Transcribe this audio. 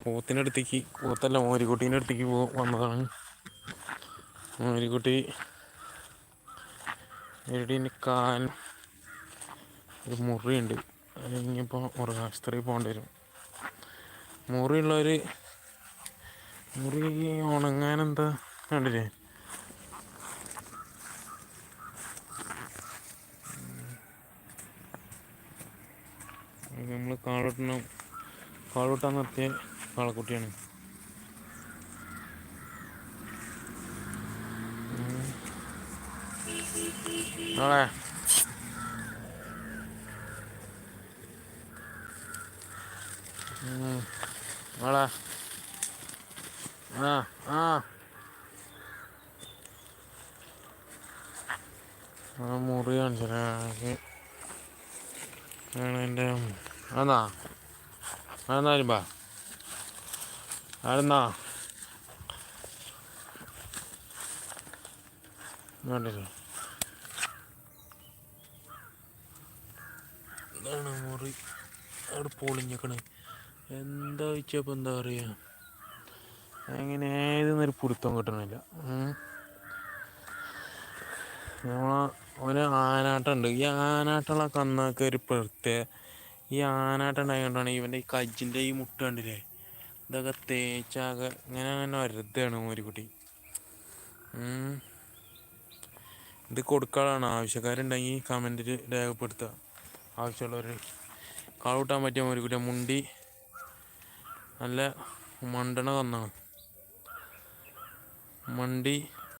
പോത്തിനടുത്തേക്ക് പോത്തല്ല മോരിക്കുട്ടീൻ്റെ അടുത്തേക്ക് വന്നതാണ്. മോരിക്കുട്ടി എടീൻ്റെ ഒരു മുറിയുണ്ട്. അത് കഴിഞ്ഞപ്പോൾ മൃഗാശുപത്രിയിൽ പോകേണ്ടി വരും. മുറിയുള്ളവർ മുറി ഉണങ്ങാനെന്താ കണ്ടില്ലേ? നമ്മൾ കാളൂട്ടാൻ നിർത്തിയ കാളക്കുട്ടിയാണ്. നാളെ നാളെ മുറി കാണിച്ചാ എൻ്റെ അതെന്നാലും ബാ അതെന്നാ വേണ്ടില്ല. ഇതാണ് മുറി. അവിടെ പൊളിഞ്ഞേക്കണേ. എന്താ വെച്ചപ്പോൾ എന്താ പറയുക, അങ്ങനെ ഏതെന്നൊരു പിടുത്തം കിട്ടണില്ല. ഒരു ആനാട്ടുണ്ട്. ഈ ആനാട്ടുള്ള കന്നൊക്കെ ഒരു പ്രത്യേക, ഈ ആനാട്ടം ഉണ്ടായതുകൊണ്ടാണ് ഇവൻ്റെ ഈ കജ്ജിൻ്റെ ഈ മുട്ട കണ്ടില്ലേ, ഇതൊക്കെ തേച്ചാകെ ഇങ്ങനെ വരുതാണ് മോരിക്കുട്ടി. ഇത് കൊടുക്കാനാണ്. ആവശ്യക്കാരുണ്ടെങ്കിൽ കമൻറ്റിൽ രേഖപ്പെടുത്തുക. ആവശ്യമുള്ളവർ കാളൂട്ടാൻ പറ്റിയ മോരിക്കുട്ടിയ. മുണ്ടി നല്ല മണ്ടണ കന്നാണ്. മണ്ടി